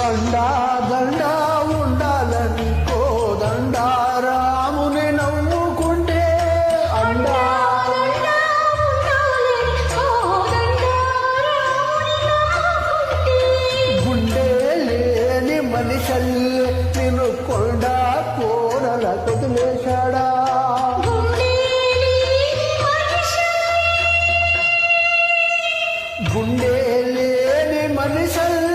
అండా దండా ఉండాలని కోదండా రాముని నవ్వుకుంటే అండా గుండె లేని మనిషల్లి నిన్ను కొండ కోడల కొదిలేశాడా గుండె లేని మనిషల్లి